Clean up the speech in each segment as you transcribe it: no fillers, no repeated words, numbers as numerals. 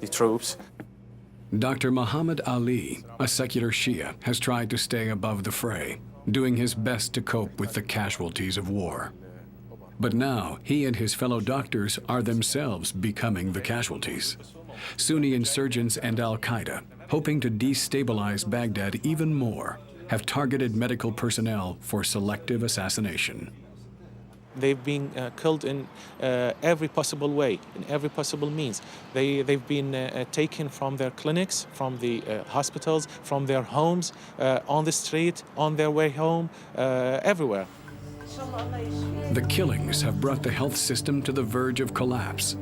the troops. Dr. Muhammad Ali, a secular Shia, has tried to stay above the fray, doing his best to cope with the casualties of war. But now, he and his fellow doctors are themselves becoming the casualties. Sunni insurgents and Al-Qaeda, hoping to destabilize Baghdad even more, have targeted medical personnel for selective assassination. They've been killed in every possible way, in every possible means. They've been taken from their clinics, from the hospitals, from their homes, on the street, on their way home, everywhere. The killings have brought the health system to the verge of collapse.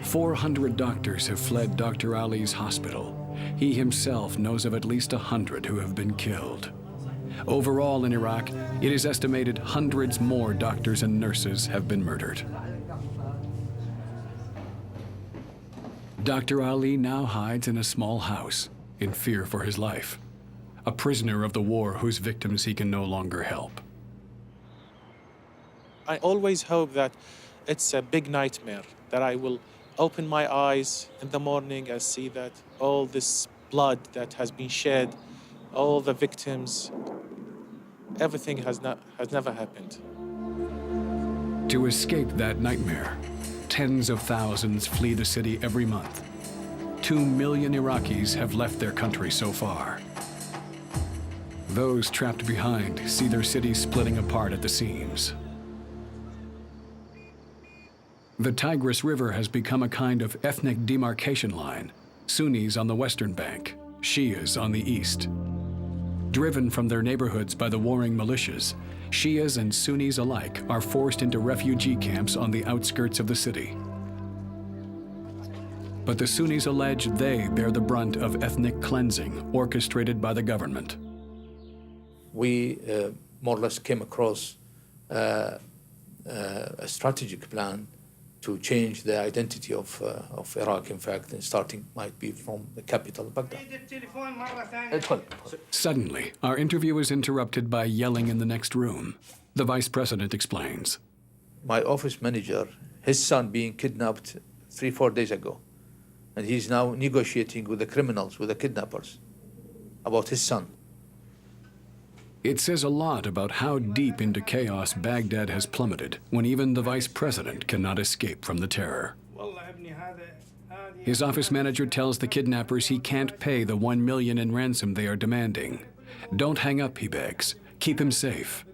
400 doctors have fled Dr. Ali's hospital. He himself knows of at least 100 who have been killed. Overall in Iraq, it is estimated hundreds more doctors and nurses have been murdered. Dr. Ali now hides in a small house, in fear for his life, a prisoner of the war whose victims he can no longer help. I always hope that it's a big nightmare, that I will open my eyes in the morning and see that all this blood that has been shed, all the victims, everything has never happened. To escape that nightmare, tens of thousands flee the city every month. 2 million Iraqis have left their country so far. Those trapped behind see their cities splitting apart at the seams. The Tigris River has become a kind of ethnic demarcation line, Sunnis on the western bank, Shias on the east. Driven from their neighborhoods by the warring militias, Shias and Sunnis alike are forced into refugee camps on the outskirts of the city. But the Sunnis allege they bear the brunt of ethnic cleansing orchestrated by the government. We more or less came across a strategic plan to change the identity of Iraq, in fact, and starting might be from the capital, Baghdad. Suddenly, our interview is interrupted by yelling in the next room. The vice president explains. My office manager, his son being kidnapped 3-4 days ago, and he's now negotiating with the criminals, with the kidnappers, about his son. It says a lot about how deep into chaos Baghdad has plummeted when even the vice president cannot escape from the terror. His office manager tells the kidnappers he can't pay the $1 million in ransom they are demanding. Don't hang up, he begs. Keep him safe.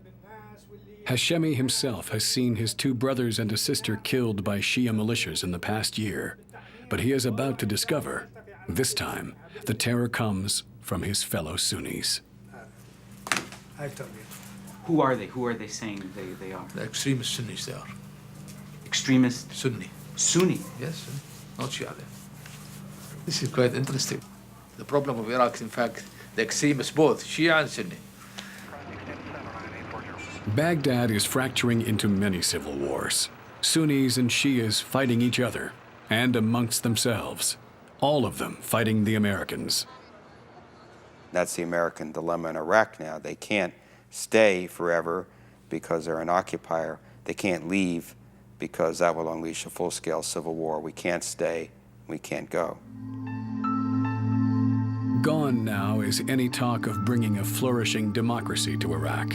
Hashemi himself has seen his 2 brothers and a sister killed by Shia militias in the past year. But he is about to discover, this time, the terror comes from his fellow Sunnis. Who are they? Who are they saying they are? The extremist Sunnis they are. Extremist? Sunni. Sunni? Yes, not Shia. This is quite interesting. The problem of Iraq is, in fact, the extremists both, Shia and Sunni. Baghdad is fracturing into many civil wars. Sunnis and Shias fighting each other, and amongst themselves. All of them fighting the Americans. That's the American dilemma in Iraq now. They can't stay forever because they're an occupier. They can't leave because that will unleash a full-scale civil war. We can't stay, we can't go. Gone now is any talk of bringing a flourishing democracy to Iraq.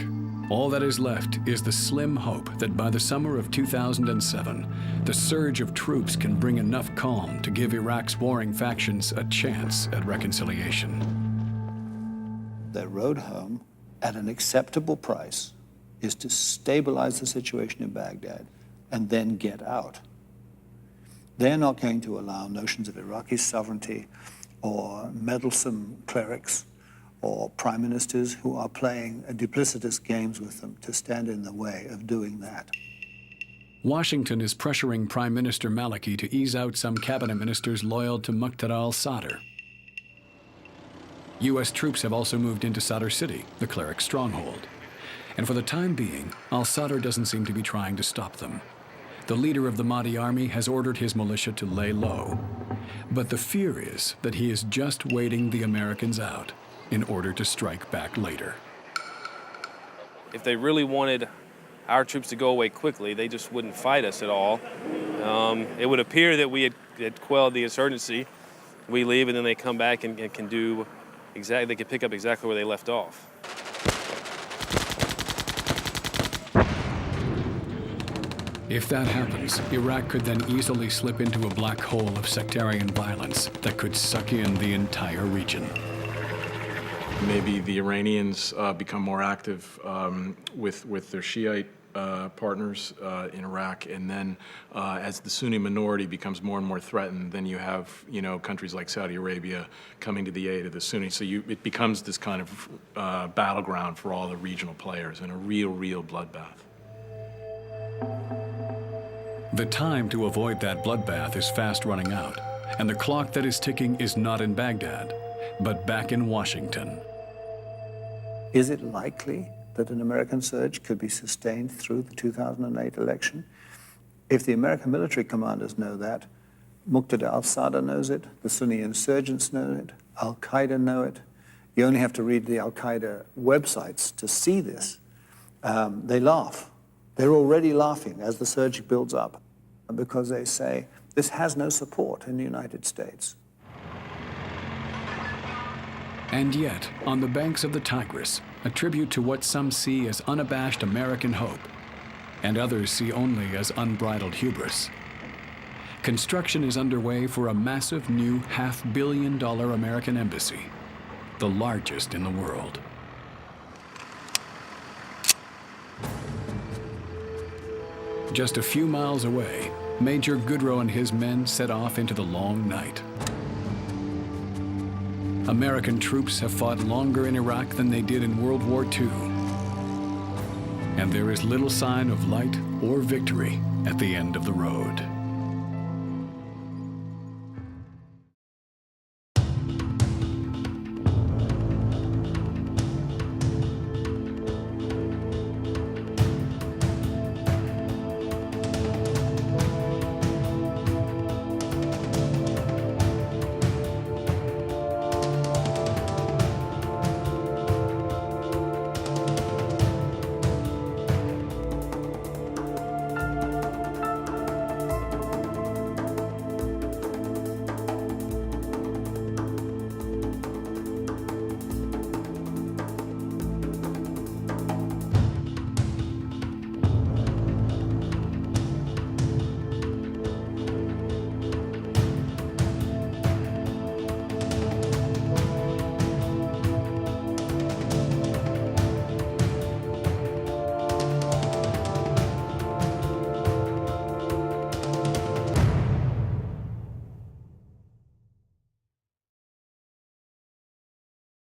All that is left is the slim hope that by the summer of 2007, the surge of troops can bring enough calm to give Iraq's warring factions a chance at reconciliation. Their road home at an acceptable price is to stabilize the situation in Baghdad and then get out. They're not going to allow notions of Iraqi sovereignty or meddlesome clerics or prime ministers who are playing duplicitous games with them to stand in the way of doing that. Washington is pressuring Prime Minister Maliki to ease out some cabinet ministers loyal to Muqtada al-Sadr. U.S. troops have also moved into Sadr City, the cleric stronghold. And for the time being, al-Sadr doesn't seem to be trying to stop them. The leader of the Mahdi army has ordered his militia to lay low. But the fear is that he is just waiting the Americans out in order to strike back later. If they really wanted our troops to go away quickly, they just wouldn't fight us at all. It would appear that we had quelled the insurgency, We leave, and then they come back and can do exactly. They can pick up exactly where they left off. If that happens, Iraq could then easily slip into a black hole of sectarian violence that could suck in the entire region. Maybe the Iranians become more active with their Shiite partners in Iraq, and then as the Sunni minority becomes more and more threatened, then you have countries like Saudi Arabia coming to the aid of the Sunnis. So it becomes this kind of battleground for all the regional players, and a real bloodbath. The time to avoid that bloodbath is fast running out, and the clock that is ticking is not in Baghdad, but back in Washington. Is it likely that an American surge could be sustained through the 2008 election? If the American military commanders know that, Muqtada al-Sadr knows it, the Sunni insurgents know it, al-Qaeda know it. You only have to read the al-Qaeda websites to see this. They laugh. They're already laughing as the surge builds up because they say, this has no support in the United States. And yet, on the banks of the Tigris, a tribute to what some see as unabashed American hope, and others see only as unbridled hubris, construction is underway for a massive new $500 million American embassy, the largest in the world. Just a few miles away, Major Goodrow and his men set off into the long night. American troops have fought longer in Iraq than they did in World War II. And there is little sign of light or victory at the end of the road.